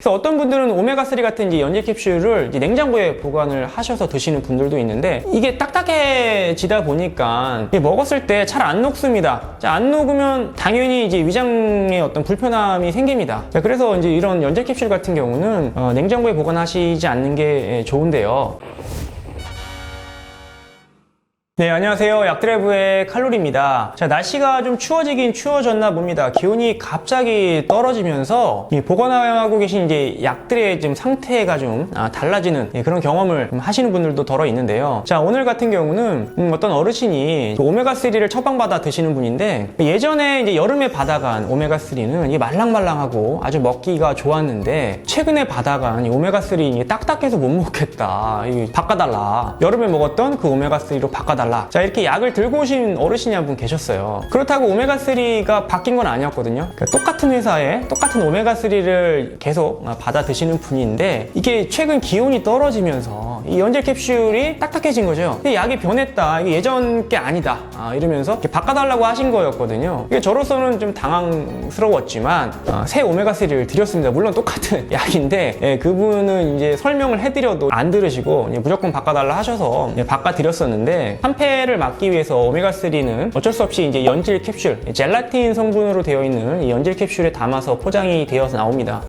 그래서 어떤 분들은 오메가3 같은 이제 연질 캡슐을 이제 냉장고에 보관을 하셔서 드시는 분들도 있는데, 이게 딱딱해지다 보니까 먹었을 때 잘 안 녹습니다. 자, 안 녹으면 당연히 이제 위장에 어떤 불편함이 생깁니다. 자, 그래서 이제 이런 연질 캡슐 같은 경우는 냉장고에 보관하시지 않는 게 좋은데요. 네, 안녕하세요. 약드라이브의 칼로리입니다. 자, 날씨가 좀 추워지긴 추워졌나 봅니다. 기온이 갑자기 떨어지면서 보관하고 계신 이제 약들의 지금 상태가 좀 달라지는 그런 경험을 하시는 분들도 덜어 있는데요. 자, 오늘 같은 경우는 어떤 어르신이 오메가3를 처방받아 드시는 분인데, 예전에 이제 여름에 받아간 오메가3는 이 말랑말랑하고 아주 먹기가 좋았는데, 최근에 받아간 이 오메가3 딱딱해서 못 먹겠다. 바꿔달라. 여름에 먹었던 그 오메가3로 바꿔달라. 자, 이렇게 약을 들고 오신 어르신이 한 분 계셨어요. 그렇다고 오메가3가 바뀐 건 아니었거든요. 그러니까 똑같은 회사에 똑같은 오메가3를 계속 받아 드시는 분인데, 이게 최근 기온이 떨어지면서 이 연질 캡슐이 딱딱해진 거죠. 약이 변했다. 이게 예전 게 아니다. 이러면서 이렇게 바꿔달라고 하신 거였거든요. 이게 저로서는 좀 당황스러웠지만 새 오메가3를 드렸습니다. 물론 똑같은 약인데, 그분은 이제 설명을 해드려도 안 들으시고 무조건 바꿔달라 하셔서 바꿔드렸었는데, 한패를 막기 위해서 오메가3는 어쩔 수 없이 이제 연질 캡슐, 젤라틴 성분으로 되어 있는 이 연질 캡슐에 담아서 포장이 되어서 나옵니다.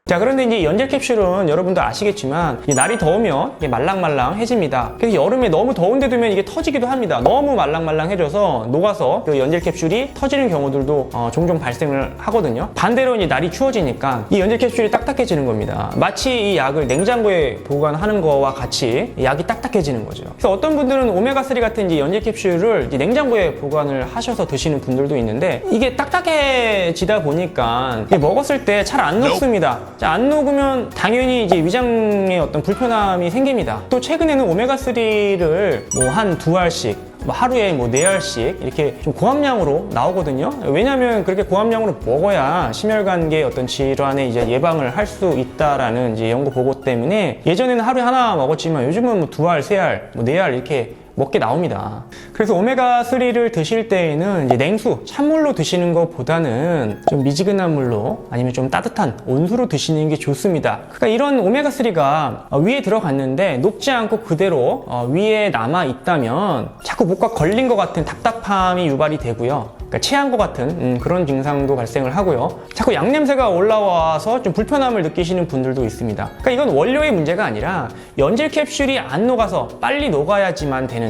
자, 그런데 이제 연질 캡슐은 여러분도 아시겠지만 날이 더우면 이게 말랑말랑해집니다. 그래서 여름에 너무 더운데 두면 이게 터지기도 합니다. 너무 말랑말랑해져서 녹아서 그 연질 캡슐이 터지는 경우들도 종종 발생을 하거든요. 반대로 이제 날이 추워지니까 이 연질 캡슐이 딱딱해지는 겁니다. 마치 이 약을 냉장고에 보관하는 거와 같이 약이 딱딱해지는 거죠. 그래서 어떤 분들은 오메가3 같은 이제 연질 캡슐을 이제 냉장고에 보관을 하셔서 드시는 분들도 있는데, 이게 딱딱해지다 보니까 먹었을 때 잘 안 녹습니다. 자, 안 녹으면 당연히 이제 위장에 어떤 불편함이 생깁니다. 또 최근에는 오메가3를 뭐 한 2알씩, 하루에 뭐 4알씩 이렇게 좀 고함량으로 나오거든요. 왜냐하면 그렇게 고함량으로 먹어야 심혈관계 어떤 질환의 이제 예방을 할 수 있다라는 이제 연구 보고 때문에, 예전에는 하루에 하나 먹었지만 요즘은 뭐 2알, 3알, 뭐 4알 이렇게 먹게 나옵니다. 그래서 오메가3를 드실 때에는 이제 냉수, 찬물로 드시는 것보다는 좀 미지근한 물로, 아니면 좀 따뜻한 온수로 드시는 게 좋습니다. 그러니까 이런 오메가3가 위에 들어갔는데 녹지 않고 그대로 위에 남아 있다면 자꾸 목과 걸린 것 같은 답답함이 유발이 되고요. 그러니까 체한 것 같은 그런 증상도 발생을 하고요. 자꾸 약냄새가 올라와서 좀 불편함을 느끼시는 분들도 있습니다. 그러니까 이건 원료의 문제가 아니라 연질 캡슐이 안 녹아서 빨리 녹아야지만 되는데,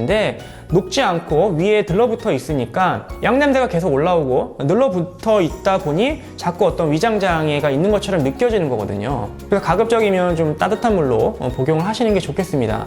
녹지 않고 위에 들러붙어 있으니까 약냄새가 계속 올라오고 늘러붙어 있다 보니 자꾸 어떤 위장장애가 있는 것처럼 느껴지는 거거든요. 그래서 가급적이면 좀 따뜻한 물로 복용을 하시는 게 좋겠습니다.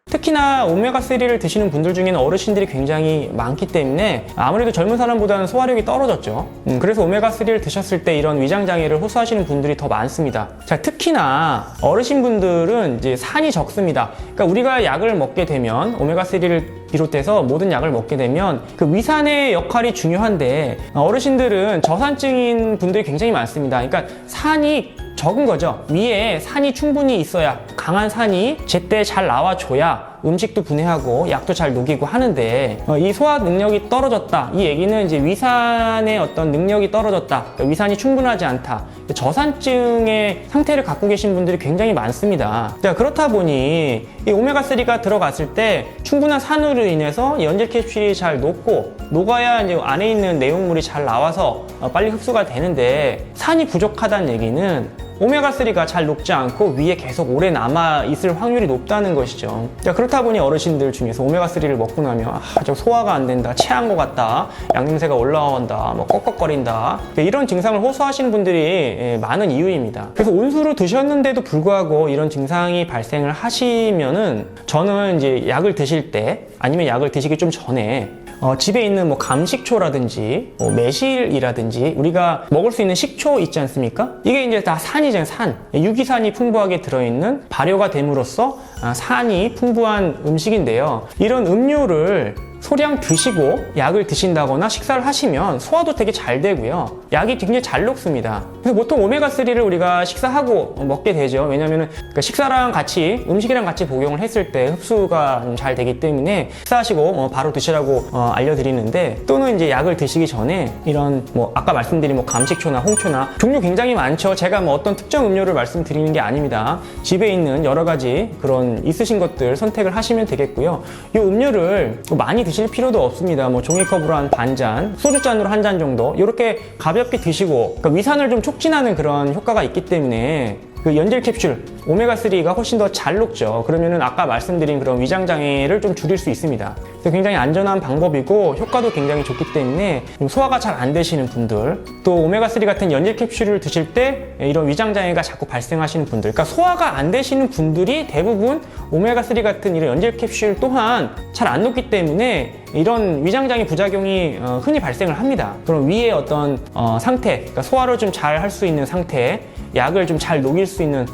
특히나 오메가3를 드시는 분들 중에는 어르신들이 굉장히 많기 때문에 아무래도 젊은 사람보다는 소화력이 떨어졌죠. 그래서 오메가3를 드셨을 때 이런 위장장애를 호소하시는 분들이 더 많습니다. 자, 특히나 어르신분들은 이제 산이 적습니다. 그러니까 우리가 약을 먹게 되면, 오메가3를 비롯해서 모든 약을 먹게 되면 그 위산의 역할이 중요한데, 어르신들은 저산증인 분들이 굉장히 많습니다. 그러니까 산이 적은 거죠. 위에 산이 충분히 있어야, 강한 산이 제때 잘 나와줘야 음식도 분해하고 약도 잘 녹이고 하는데, 이 소화 능력이 떨어졌다, 이 얘기는 이제 위산의 어떤 능력이 떨어졌다, 그러니까 위산이 충분하지 않다, 저산증의 상태를 갖고 계신 분들이 굉장히 많습니다. 자, 그렇다 보니 이 오메가3가 들어갔을 때 충분한 산으로 인해서 연질 캡슐이 잘 녹고, 녹아야 이제 안에 있는 내용물이 잘 나와서 빨리 흡수가 되는데, 산이 부족하다는 얘기는 오메가3가 잘 녹지 않고 위에 계속 오래 남아있을 확률이 높다는 것이죠. 자, 그렇다 보니 어르신들 중에서 오메가3를 먹고 나면 저 소화가 안 된다, 체한 것 같다, 약냄새가 올라온다, 뭐 꺽꺽거린다, 이런 증상을 호소하시는 분들이 많은 이유입니다. 그래서 온수로 드셨는데도 불구하고 이런 증상이 발생을 하시면은, 저는 이제 약을 드실 때, 아니면 약을 드시기 좀 전에 집에 있는 뭐 감식초라든지 매실이라든지 우리가 먹을 수 있는 식초 있지 않습니까? 이게 이제 다 산이잖아요. 산. 유기산이 풍부하게 들어있는, 발효가 됨으로써 산이 풍부한 음식인데요. 이런 음료를 소량 드시고 약을 드신다거나 식사를 하시면 소화도 되게 잘 되고요. 약이 굉장히 잘 녹습니다. 그래서 보통 오메가3를 우리가 식사하고 먹게 되죠. 왜냐면은 식사랑 같이, 음식이랑 같이 복용을 했을 때 흡수가 좀 잘 되기 때문에 식사하시고 바로 드시라고 알려드리는데, 또는 이제 약을 드시기 전에 이런 아까 말씀드린 감식초나 홍초나 종류 굉장히 많죠. 제가 어떤 특정 음료를 말씀드리는 게 아닙니다. 집에 있는 여러 가지 그런 있으신 것들 선택을 하시면 되겠고요. 이 음료를 많이 드실 필요도 없습니다. 종이컵으로 한 반잔, 소주잔으로 한 잔 정도 이렇게 가볍게 드시고, 위산을 좀 촉진하는 그런 효과가 있기 때문에 그 연질 캡슐 오메가3가 훨씬 더 잘 녹죠. 그러면은 아까 말씀드린 그런 위장 장애를 좀 줄일 수 있습니다. 그래서 굉장히 안전한 방법이고 효과도 굉장히 좋기 때문에 소화가 잘 안 되시는 분들, 또 오메가3 같은 연질 캡슐을 드실 때 이런 위장 장애가 자꾸 발생하시는 분들, 그러니까 소화가 안 되시는 분들이 대부분 오메가3 같은 이런 연질 캡슐 또한 잘 안 녹기 때문에 이런 위장 장애 부작용이 흔히 발생을 합니다. 그럼 위의 어떤 상태, 그러니까 소화를 좀 잘 할 수 있는 상태, 약을 좀 잘 녹일 수 있는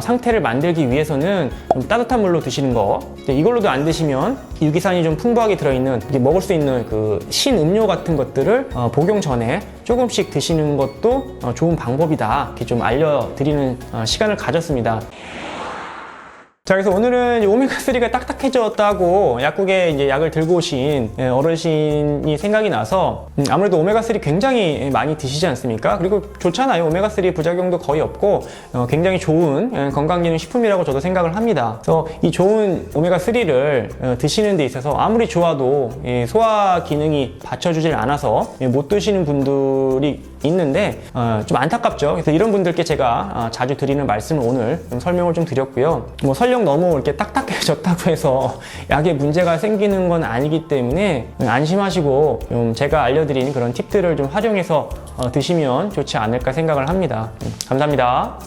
상태를 만들기 위해서는 좀 따뜻한 물로 드시는 거, 이걸로도 안 드시면 유기산이 좀 풍부하게 들어있는 먹을 수 있는 그 신음료 같은 것들을 복용 전에 조금씩 드시는 것도 좋은 방법이다, 이렇게 좀 알려드리는 시간을 가졌습니다. 자, 그래서 오늘은 오메가3가 딱딱해졌다고 약국에 이제 약을 들고 오신 어르신이 생각이 나서, 아무래도 오메가3 굉장히 많이 드시지 않습니까? 그리고 좋잖아요. 오메가3 부작용도 거의 없고 굉장히 좋은 건강기능식품이라고 저도 생각을 합니다. 그래서 이 좋은 오메가3를 드시는 데 있어서 아무리 좋아도 소화 기능이 받쳐주질 않아서 못 드시는 분들이 있는데 좀 안타깝죠. 그래서 이런 분들께 제가 자주 드리는 말씀을 오늘 좀 설명을 좀 드렸고요. 설령 너무 이렇게 딱딱해졌다고 해서 약에 문제가 생기는 건 아니기 때문에 안심하시고 좀 제가 알려드린 그런 팁들을 좀 활용해서 드시면 좋지 않을까 생각을 합니다. 감사합니다.